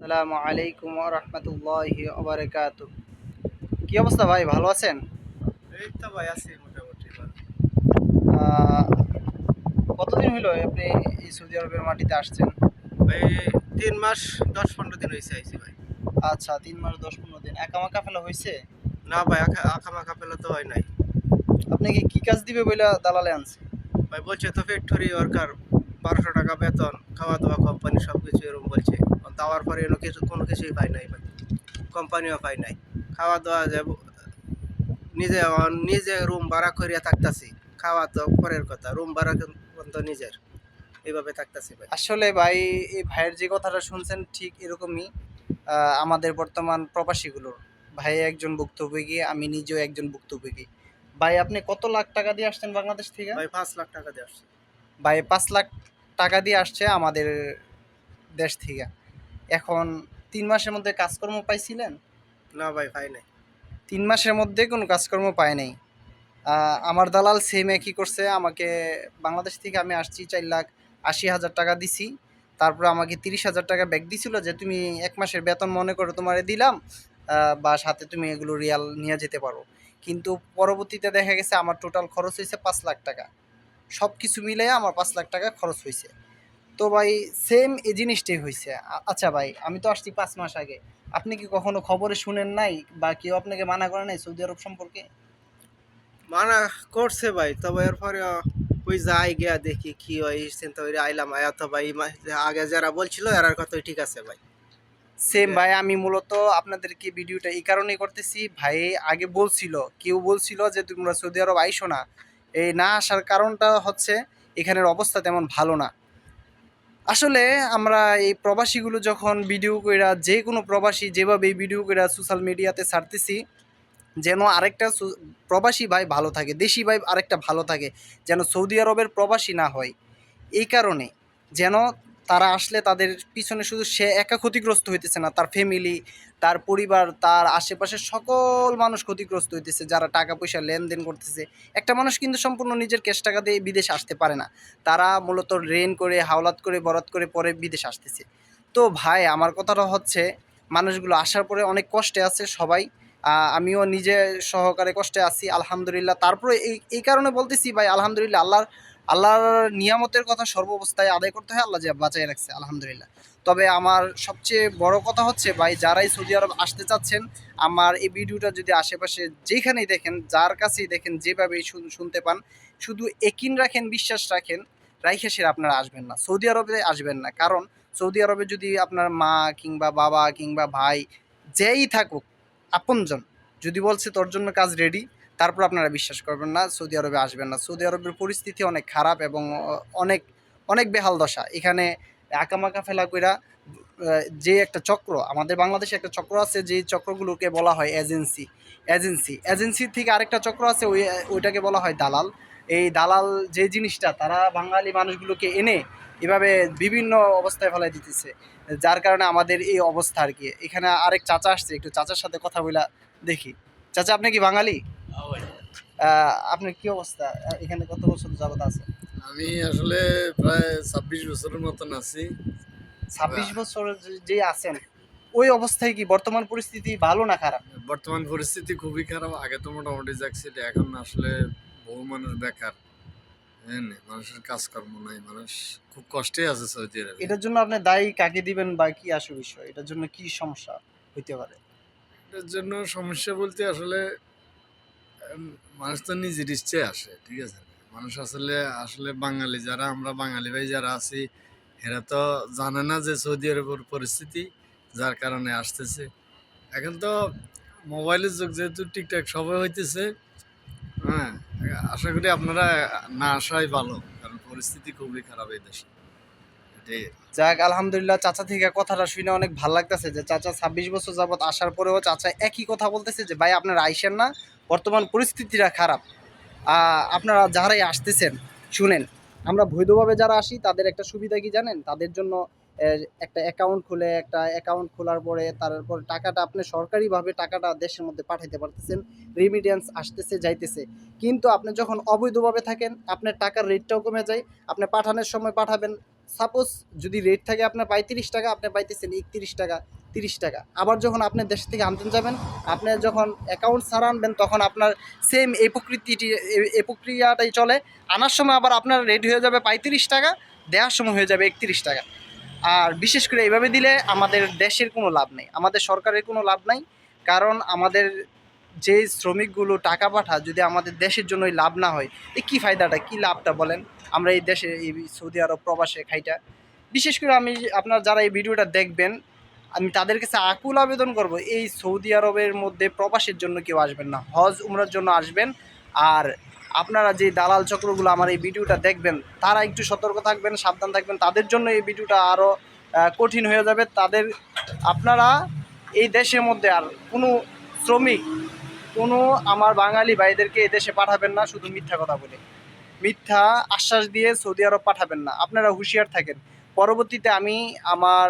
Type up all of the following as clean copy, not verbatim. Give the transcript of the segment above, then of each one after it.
আসসালামু আলাইকুম ওয়া রাহমাতুল্লাহি ওয়া বারাকাতুহু। কি অবস্থা ভাই, ভালো আছেন? এই তো ভাই আছি মোটামুটি ভালো। আহ, কতদিন হলো আপনি এই সৌদি আরবের মাটিতে আসছেন? ভাই 3 মাস 10-15 দিন হয়েছে আইছি ভাই। আচ্ছা, 3 মাস 10-15 দিন। একামাকা ফেলা হয়েছে? না ভাই আঁকামাখা পেলে তো হয় নাই। আপনি কি কাজ দিবে বইলা দালালে আনছে? ভাই বলছে তো ফ্যাক্টরি ওয়ার্কার, 1200 টাকা বেতন, খাওয়া দাওয়া কোম্পানি সব কিছু এরকম বলছে। দেওয়ার পরে কোনো কিছুই পাই নাই ভাই, কোম্পানিও পাই নাই। খাওয়া দাওয়া যাব নিজে, নিজে রুম ভাড়া করিয়া থাকতাছি। খাওয়া তো পরের কথা, রুম ভাড়া কিন্তু নিজের, এইভাবে থাকতাছি ভাই। আসলে ভাই, এই ভাইয়ের যে কথাটা শুনছেন ঠিক এরকমই আমাদের বর্তমান প্রবাসীগুলোর। ভাই একজন ভুক্তভোগী, আমি নিজেও একজন ভুক্তভোগী। ভাই আপনি কত লাখ টাকা দিয়ে আসছেন বাংলাদেশ থেকে? ভাই 5 লাখ টাকা দিয়ে আসছি। ভাই 5 লাখ টাকা দিয়ে আসছে আমাদের দেশ থেকে। এখন 3 মাসের মধ্যে কাজকর্ম পাইছিলেন? না ভাই পাই নাই। 3 মাসের মধ্যে কোনো কাজকর্ম পায় নাই। আমার দালাল সেম একই করছে আমাকে। বাংলাদেশ থেকে আমি আসছি, 4,80,000 টাকা দিছি। তারপরে আমাকে 30,000 টাকা ব্যাক দিছিল যে তুমি 1 মাসের বেতন মনে করো তোমারে দিলাম, বা সাথে তুমি এগুলো রিয়াল নিয়ে যেতে পারো। কিন্তু পরবর্তীতে দেখা গেছে আমার টোটাল খরচ হয়েছে 5 লাখ টাকা। সব কিছু মিলে আমার 5 লাখ টাকা খরচ হয়েছে। তো ভাই সেম এই জিনিসটাই হইছে। আচ্ছা ভাই, আমি তো আসছি ৫ মাস আগে। আপনি কি কখনো খবরে শুনেন নাই বা কেউ আপনাকে মানা করে নাই সৌদি আরব সম্পর্কে? মানা করছে ভাই, তবে এরপরে ওই যাই গিয়া দেখি কি হয়, চিন্তা করে আইলাম। আয়া তো ভাই যে আগে যারা বলছিল এরার কথাই ঠিক আছে ভাই। সেম যে ভাই, আমি মূলত আপনাদেরকে ভিডিওটা এই কারণেই করতেছি। ভাই আগে বলছিল, কেউ বলছিল যে তোমরা সৌদি আরব আইসো না। এই না আসার কারণটা হচ্ছে এখানের অবস্থা তেমন ভালো না। আসলে আমরা এই প্রবাসীগুলো যখন ভিডিও কইরা, যে কোনো প্রবাসী যেভাবে এই ভিডিও কইরা সোশ্যাল মিডিয়াতে ছাড়তেছি, যেন আরেকটা প্রবাসী ভাই ভালো থাকে, দেশি ভাই আরেকটা ভালো থাকে, যেন সৌদি আরবের প্রবাসী না হয়। এই কারণে যেন তারা আসলে তাদের পিছনে শুধু সে একা ক্ষতিগ্রস্ত হইতেছে না, তার ফ্যামিলি, তার পরিবার, তার আশেপাশের সকল মানুষ ক্ষতিগ্রস্ত হইতেছে যারা টাকা পয়সা লেনদেন করতেছে। একটা মানুষ কিন্তু সম্পূর্ণ নিজের ক্যাশ টাকা দিয়ে বিদেশে আসতে পারে না। তারা মূলত রেন করে, হাওলাত করে, বরাত করে পরে বিদেশে আসতেছে। তো ভাই আমার কথাটা হচ্ছে, মানুষগুলো আসার পরে অনেক কষ্টে আছে সবাই। আমিও নিজে সহকারে কষ্টে আছি আলহামদুলিল্লাহ। তারপরে এই কারণে বলতেছি ভাই আলহামদুলিল্লাহ, আল্লাহর নিয়ামতের কথা সর্বাবস্থায় আদায় করতে হয়। আল্লাহ যে বাঁচায় রাখছে আলহামদুলিল্লাহ। তবে আমার সবচেয়ে বড় কথা হচ্ছে ভাই, যারাই সৌদি আরব আসতে চাচ্ছেন, আমার এই ভিডিওটা যদি আশেপাশে যেখানেই দেখেন, যার কাছেই দেখেন, যেভাবেই শুনতে পান, শুধু একিন রাখেন, বিশ্বাস রাখেন, রাইখে সেরা আপনারা আসবেন না, সৌদি আরবে আসবেন না। কারণ সৌদি আরবে যদি আপনার মা কিংবা বাবা কিংবা ভাই যেই থাকুক, আপনজন, যদি বলছে তোর জন্য কাজ রেডি, তারপর আপনারা বিশ্বাস করবেন না, সৌদি আরবে আসবেন না। সৌদি আরবের পরিস্থিতি অনেক খারাপ এবং অনেক অনেক বেহাল দশা এখানে। আঁকামাকা ফেলা কইরা যে একটা চক্র, আমাদের বাংলাদেশে একটা চক্র আছে, যে চক্রগুলোকে বলা হয় এজেন্সি। এজেন্সি থেকে আরেকটা চক্র আছে, ওইটাকে বলা হয় দালাল। এই দালাল যে জিনিসটা, তারা বাঙালি মানুষগুলোকে এনে এভাবে বিভিন্ন অবস্থায় ফেলাই দিতেছে, যার কারণে আমাদের এই অবস্থা আর কি। এখানে আরেক চাচা আসছে, একটু চাচার সাথে কথা বলা দেখি। চাচা, আপনি কি বাঙালি? আপনার কি অবস্থা? এখানে কত বছর যাবত আছে? আমি আসলে প্রায় 26 বছরের মতন আছি। 26 বছর যে আছেন, ওই অবস্থায় কি বর্তমান পরিস্থিতি ভালো না খারাপ? বর্তমান পরিস্থিতি খুবই খারাপ। আগে তো মোটামুটি যাচ্ছিল, এখন আসলে বহু মানুষ বেকার। হ্যাঁ, মানুষের কাজকর্ম নাই, মানুষ খুব কষ্টে আছে সৌদি আরবে। এটার জন্য আপনি দায়ী কাকে দিবেন বা কি আসল বিষয়, এটার জন্য কি সমস্যা হইতে পারে? এটার জন্য সমস্যা বলতে আসলে উম, মানুষ তো নিজের ইচ্ছে আসে, ঠিক আছে। মানুষ আসলে আসলে বাঙালি যারা, আমরা বাঙালি ভাই যারা আছি, এরা তো জানে না যে সৌদি আরবের পরিস্থিতি, যার কারণে আসতেছে। এখন তো মোবাইলের যুগ, যেহেতু টিকটক সবাই হইতেছে। হ্যাঁ, আশা করি আপনারা না আসাই ভালো, কারণ পরিস্থিতি খুবই খারাপ এই দেশে, এটাই। যাক আলহামদুলিল্লাহ, চাচা থেকে কথাটা শুনে অনেক ভালো লাগতেছে যে চাচা 26 বছর যাবত আসার পরেও চাচা একই কথা বলতেছে যে ভাই আপনারা আইসেন না, বর্তমান পরিস্থিতিটা খারাপ। আপনারা যারাই আসতেছেন শুনেন, আমরা বৈধভাবে যারা আসি তাদের একটা সুবিধা কি জানেন? তাদের জন্য একটা অ্যাকাউন্ট খুলে, একটা অ্যাকাউন্ট খোলার পরে তারপর টাকাটা আপনি সরকারিভাবে টাকাটা দেশের মধ্যে পাঠাতে পারতেছেন, রেমিটেন্স আসতেছে যাইতেছে। কিন্তু আপনি যখন অবৈধভাবে থাকেন আপনার টাকার রেটটাও কমে যায়। আপনি পাঠানোর সময় পাঠাবেন, সাপোজ যদি রেট থাকে আপনার ৩৫ টাকা, আপনি পাইতেছেন ৩১ টাকা, ৩০ টাকা। আবার যখন আপনি দেশ থেকে আনতে যাবেন, আপনি যখন অ্যাকাউন্ট ছাড়া আনবেন তখন আপনার সেম এই প্রক্রিয়াটাই চলে। আনার সময় আবার আপনার রেট হয়ে যাবে ৩৫ টাকা, দেওয়ার সময় হয়ে যাবে ৩১ টাকা। আর বিশেষ করে এইভাবে দিলে আমাদের দেশের কোনো লাভ নেই, আমাদের সরকারের কোনো লাভ নাই। কারণ আমাদের যে শ্রমিকগুলো টাকা পাঠায় যদি আমাদের দেশের জন্যই লাভ না হয়, এই কী ফায়দাটা, কী লাভটা বলেন? আমরা এই দেশে এই সৌদি আরব প্রবাসে খাইটা। বিশেষ করে আমি আপনার যারা এই ভিডিওটা দেখবেন, আমি তাদের কাছে আকুল আবেদন করব, এই সৌদি আরবের মধ্যে প্রবাসের জন্য কেউ আসবেন না, হজ উমরার জন্য আসবেন। আর আপনারা যে দালাল চক্রগুলো আমার এই ভিডিওটা দেখবেন তারা একটু সতর্ক থাকবেন, সাবধান থাকবেন, তাদের জন্য এই ভিডিওটা আরও কঠিন হয়ে যাবে। আপনারা এই দেশের মধ্যে আর কোনো শ্রমিক, কোনো আমার বাঙালি ভাইদেরকে এই দেশে পাঠাবেন না শুধু মিথ্যা কথা বলে, মিথ্যা আশ্বাস দিয়ে সৌদি আরব পাঠাবেন না। আপনারা হুঁশিয়ার থাকেন। পরবর্তীতে আমি আমার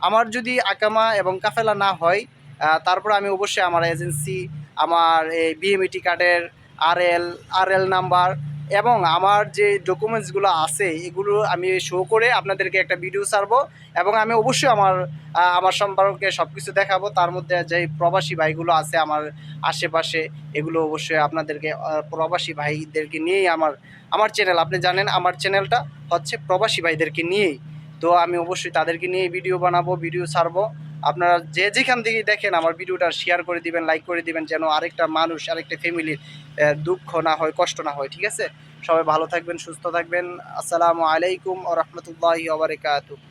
আমার যদি আকামা এবং কাফেলা না হয়, তারপর আমি অবশ্যই আমার এজেন্সি, আমার এই বিএমইটি কার্ডের আরএল নাম্বার এবং আমার যে ডকুমেন্টসগুলো আছে এগুলো আমি শো করে আপনাদেরকে একটা ভিডিও ছাড়বো। এবং আমি অবশ্যই আমার সম্পর্কে সব কিছু দেখাবো। তার মধ্যে যে প্রবাসী ভাইগুলো আছে আমার আশেপাশে, এগুলো অবশ্যই আপনাদেরকে প্রবাসী ভাইদেরকে নিয়েই আমার চ্যানেল, আপনি জানেন আমার চ্যানেলটা হচ্ছে প্রবাসী ভাইদেরকে নিয়েই। তো আমি অবশ্যই তাদেরকে নিয়ে ভিডিও বানাবো, ভিডিও ছাড়বো। আপনারা যে যেখান থেকে দেখেন আমার ভিডিওটা শেয়ার করে দিবেন, লাইক করে দিবেন, যেন আরেকটা মানুষ, আরেকটা ফ্যামিলির দুঃখ না হয়, কষ্ট না হয়। ঠিক আছে, সবাই ভালো থাকবেন, সুস্থ থাকবেন। আসসালামু আলাইকুম ওয়া রাহমাতুল্লাহি ওয়া বারাকাতুহু।